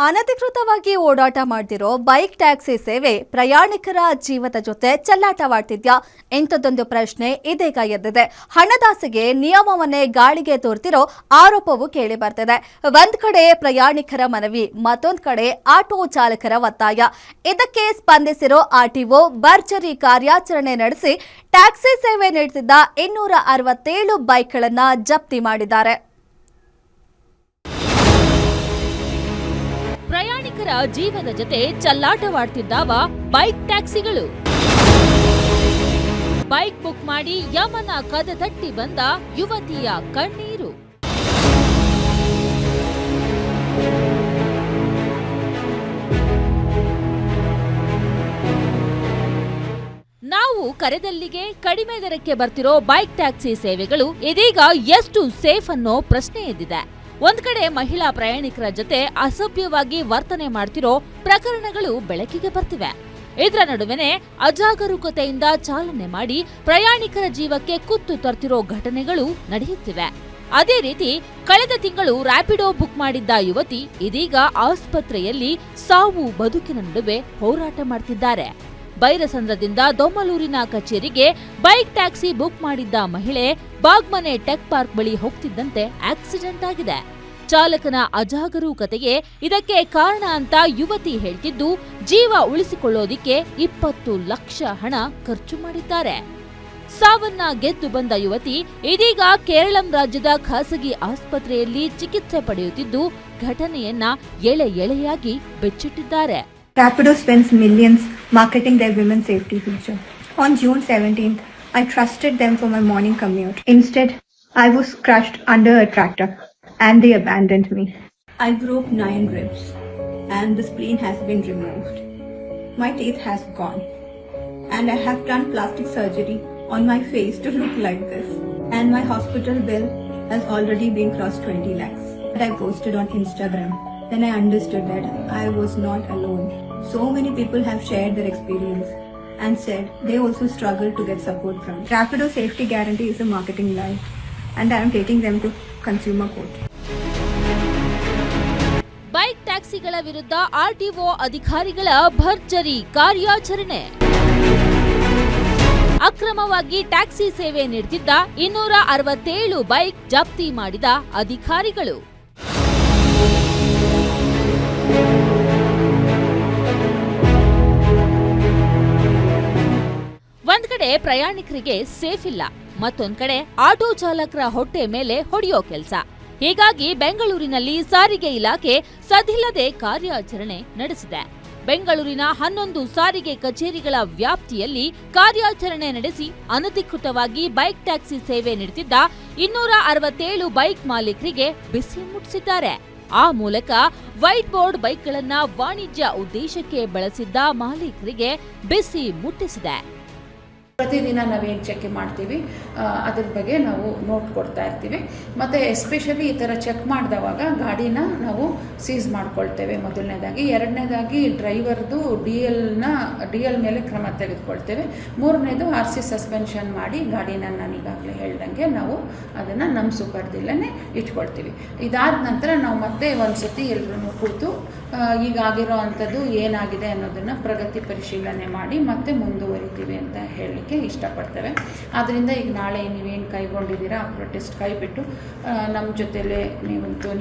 ಅನಧಿಕೃತವಾಗಿ ಓಡಾಟ ಮಾಡ್ತಿರೋ ಬೈಕ್ ಟ್ಯಾಕ್ಸಿ ಸೇವೆ ಪ್ರಯಾಣಿಕರ ಜೀವದ ಜೊತೆ ಚೆಲ್ಲಾಟವಾಡ್ತಿದ್ಯಾ? ಇಂಥದ್ದೊಂದು ಪ್ರಶ್ನೆ ಇದೀಗ ಎದ್ದಿದೆ. ಹಣದಾಸೆಗೆ ನಿಯಮವನ್ನೇ ಗಾಳಿಗೆ ತೋರ್ತಿರೋ ಆರೋಪವು ಕೇಳಿ ಬರ್ತಿದೆ. ಒಂದ್ ಕಡೆ ಪ್ರಯಾಣಿಕರ ಮನವಿ, ಮತ್ತೊಂದ್ ಕಡೆ ಆಟೋ ಚಾಲಕರ ಒತ್ತಾಯ. ಇದಕ್ಕೆ ಸ್ಪಂದಿಸಿರೋ ಆರ್ಟಿಒ ಭರ್ಜರಿ ಕಾರ್ಯಾಚರಣೆ ನಡೆಸಿ ಟ್ಯಾಕ್ಸಿ ಸೇವೆ ನೀಡುತ್ತಿದ್ದ 267 ಬೈಕ್ಗಳನ್ನು ಜಪ್ತಿ ಮಾಡಿದ್ದಾರೆ. ಪ್ರಯಾಣಿಕರ ಜೀವದ ಜೊತೆ ಚೆಲ್ಲಾಟವಾಡ್ತಿದ್ದಾವ ಬೈಕ್ ಟ್ಯಾಕ್ಸಿಗಳು. ಬೈಕ್ ಬುಕ್ ಮಾಡಿ ಯಮನ ಕದ ತಟ್ಟಿ ಬಂದ ಯುವತಿಯ ಕಣ್ಣೀರು. ನಾವು ಕರೆದಲ್ಲಿಗೆ ಕಡಿಮೆ ದರಕ್ಕೆ ಬರ್ತಿರೋ ಬೈಕ್ ಟ್ಯಾಕ್ಸಿ ಸೇವೆಗಳು ಇದೀಗ ಎಷ್ಟು ಸೇಫ್ ಅನ್ನೋ ಪ್ರಶ್ನೆ ಎದ್ದಿದೆ. ಒಂದ್ ಕಡೆ ಮಹಿಳಾ ಪ್ರಯಾಣಿಕರ ಜೊತೆ ಅಸಭ್ಯವಾಗಿ ವರ್ತನೆ ಮಾಡ್ತಿರೋ ಪ್ರಕರಣಗಳು ಬೆಳಕಿಗೆ ಬರ್ತಿವೆ. ಇದರ ನಡುವೆನೆ ಅಜಾಗರೂಕತೆಯಿಂದ ಚಾಲನೆ ಮಾಡಿ ಪ್ರಯಾಣಿಕರ ಜೀವಕ್ಕೆ ಕುತ್ತು ತರ್ತಿರೋ ಘಟನೆಗಳು ನಡೆಯುತ್ತಿವೆ. ಅದೇ ರೀತಿ ಕಳೆದ ತಿಂಗಳು ರ್ಯಾಪಿಡೋ ಬುಕ್ ಮಾಡಿದ್ದ ಯುವತಿ ಇದೀಗ ಆಸ್ಪತ್ರೆಯಲ್ಲಿ ಸಾವು ಬದುಕಿನ ನಡುವೆ ಹೋರಾಟ ಮಾಡ್ತಿದ್ದಾರೆ. ಬೈರಸಂದ್ರದಿಂದ ದೊಮ್ಮಲೂರಿನ ಕಚೇರಿಗೆ ಬೈಕ್ ಟ್ಯಾಕ್ಸಿ ಬುಕ್ ಮಾಡಿದ್ದ ಮಹಿಳೆ ಬಾಗ್ಮನೆ ಟೆಕ್ ಪಾರ್ಕ್ ಬಳಿ ಹೋಗ್ತಿದ್ದಂತೆ ಆಕ್ಸಿಡೆಂಟ್ ಆಗಿದೆ. ಚಾಲಕನ ಅಜಾಗರೂಕತೆಯೇ ಇದಕ್ಕೆ ಕಾರಣ ಅಂತ ಯುವತಿ ಹೇಳ್ತಿದ್ದು, ಜೀವ ಉಳಿಸಿಕೊಳ್ಳೋದಿಕ್ಕೆ 20 ಲಕ್ಷ ಹಣ ಖರ್ಚು ಮಾಡಿದ್ದಾರೆ. ಸಾವನ್ನ ಗೆದ್ದು ಬಂದ ಯುವತಿ ಇದೀಗ ಕೇರಳಂ ರಾಜ್ಯದ ಖಾಸಗಿ ಆಸ್ಪತ್ರೆಯಲ್ಲಿ ಚಿಕಿತ್ಸೆ ಪಡೆಯುತ್ತಿದ್ದು, ಘಟನೆಯನ್ನ ಎಳೆಯಾಗಿ ಬೆಚ್ಚಿಟ್ಟಿದ್ದಾರೆ. Rapido spends millions marketing their women's safety feature. On June 17th, I trusted them for my morning commute. Instead, I was crushed under a tractor and they abandoned me. I broke 9 ribs and the spleen has been removed. My teeth has gone and I have done plastic surgery on my face to look like this. And my hospital bill has already been crossed 20 lakhs. I posted on Instagram. Then I understood that I was not alone. So many people have shared their experience and said they also struggle to get support from it. Rapido safety guarantee is a marketing lie and I am taking them to consumer court. Bike ಟ್ಯಾಕ್ಸಿಗಳ ವಿರುದ್ಧ RTO ಅಧಿಕಾರಿಗಳ ಭರ್ಜರಿ ಕಾರ್ಯಾಚರಣೆ. ಅಕ್ರಮವಾಗಿ taxi ಸೇವೆ ನೀಡುತ್ತಿದ್ದ 267 bike ಜಪ್ತಿ ಮಾಡಿದ ಅಧಿಕಾರಿಗಳು. ಒಂದ್ ಕಡೆ ಪ್ರಯಾಣಿಕರಿಗೆ ಸೇಫ್ ಇಲ್ಲ, ಮತ್ತೊಂದ್ ಕಡೆ ಆಟೋ ಚಾಲಕರ ಹೊಟ್ಟೆ ಮೇಲೆ ಹೊಡೆಯೋ ಕೆಲಸ. ಹೀಗಾಗಿ ಬೆಂಗಳೂರಿನಲ್ಲಿ ಸಾರಿಗೆ ಇಲಾಖೆ ಸದ್ದಿಲ್ಲದೆ ಕಾರ್ಯಾಚರಣೆ ನಡೆಸಿದೆ. ಬೆಂಗಳೂರಿನ 11 ಸಾರಿಗೆ ಕಚೇರಿಗಳ ವ್ಯಾಪ್ತಿಯಲ್ಲಿ ಕಾರ್ಯಾಚರಣೆ ನಡೆಸಿ ಅನಧಿಕೃತವಾಗಿ ಬೈಕ್ ಟ್ಯಾಕ್ಸಿ ಸೇವೆ ನೀಡುತ್ತಿದ್ದ 267 ಬೈಕ್ ಮಾಲೀಕರಿಗೆ ಬಿಸಿ ಮುಟ್ಟಿಸಿದ್ದಾರೆ. ಆ ಮೂಲಕ ವೈಟ್ ಬೋರ್ಡ್ ಬೈಕ್ಗಳನ್ನ ವಾಣಿಜ್ಯ ಉದ್ದೇಶಕ್ಕೆ ಬಳಸಿದ್ದ ಮಾಲೀಕರಿಗೆ ಬಿಸಿ ಮುಟ್ಟಿಸಿದೆ. ಪ್ರತಿದಿನ ನಾವೇನು ಚೆಕ್ ಮಾಡ್ತೀವಿ ಅದ್ರ ಬಗ್ಗೆ ನಾವು ನೋಟ್ ಕೊಡ್ತಾ ಇರ್ತೀವಿ. ಮತ್ತು ಎಸ್ಪೆಷಲಿ ಈ ಥರ ಚೆಕ್ ಮಾಡಿದವಾಗ ಗಾಡಿನ ನಾವು ಸೀಸ್ ಮಾಡ್ಕೊಳ್ತೇವೆ ಮೊದಲನೇದಾಗಿ. ಎರಡನೇದಾಗಿ ಡ್ರೈವರ್ದು ಡಿ ಎಲ್ ಮೇಲೆ ಕ್ರಮ ತೆಗೆದುಕೊಳ್ತೇವೆ. ಮೂರನೇದು RC ಸಸ್ಪೆನ್ಷನ್ ಮಾಡಿ ಗಾಡಿನ ನಾನು ಈಗಾಗಲೇ ಹೇಳ್ದಂಗೆ ನಾವು ಅದನ್ನು ನಮ್ಮ ಸುಪರ್ದಿಲ್ಲೇ ಇಟ್ಕೊಳ್ತೀವಿ. ಇದಾದ ನಂತರ ನಾವು ಮತ್ತೆ ಒಂದು ಸತಿ ಎಲ್ಲರೂ ಕೂತು ಈಗಾಗಿರೋ ಅಂಥದ್ದು ಏನಾಗಿದೆ ಅನ್ನೋದನ್ನು ಪ್ರಗತಿ ಪರಿಶೀಲನೆ ಮಾಡಿ ಮತ್ತೆ ಮುಂದುವರಿತೀವಿ ಅಂತ ಹೇಳಲಿಕ್ಕೆ ಇಷ್ಟಪಡ್ತೇವೆ. ಆದ್ದರಿಂದ ಈಗ ನಾಳೆ ನೀವೇನು ಕೈಗೊಂಡಿದ್ದೀರಾ ಆ ಪ್ರೊಟೆಸ್ಟ್ ಕೈಬಿಟ್ಟು ನಮ್ಮ ಜೊತೆಲೇ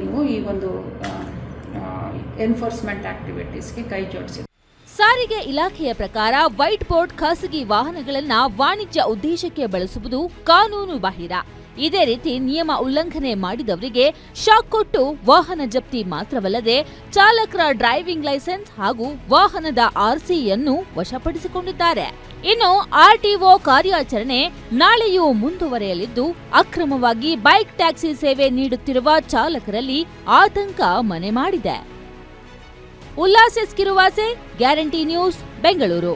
ನೀವು ಈ ಒಂದು ಎನ್ಫೋರ್ಸ್ಮೆಂಟ್ ಆಕ್ಟಿವಿಟೀಸ್ಗೆ ಕೈ ಜೋಡಿಸಿ. ಸಾರಿಗೆ ಇಲಾಖೆಯ ಪ್ರಕಾರ ವೈಟ್ ಬೋರ್ಡ್ ಖಾಸಗಿ ವಾಹನಗಳನ್ನ ವಾಣಿಜ್ಯ ಉದ್ದೇಶಕ್ಕೆ ಬಳಸುವುದು ಕಾನೂನು ಬಾಹಿರ. ಇದೇ ರೀತಿ ನಿಯಮ ಉಲ್ಲಂಘನೆ ಮಾಡಿದವರಿಗೆ ಶಾಕ್ ಕೊಟ್ಟು ವಾಹನ ಜಪ್ತಿ ಮಾತ್ರವಲ್ಲದೆ ಚಾಲಕರ ಡ್ರೈವಿಂಗ್ ಲೈಸೆನ್ಸ್ ಹಾಗೂ ವಾಹನದ RCಯನ್ನು ವಶಪಡಿಸಿಕೊಂಡಿದ್ದಾರೆ. ಇನ್ನು ಆರ್ಟಿಒ ಕಾರ್ಯಾಚರಣೆ ನಾಳೆಯೂ ಮುಂದುವರೆಯಲಿದ್ದು, ಅಕ್ರಮವಾಗಿ ಬೈಕ್ ಟ್ಯಾಕ್ಸಿ ಸೇವೆ ನೀಡುತ್ತಿರುವ ಚಾಲಕರಲ್ಲಿ ಆತಂಕ ಮನೆ ಮಾಡಿದೆ. Ullas Kiruvase, guarantee news, Bengaluru.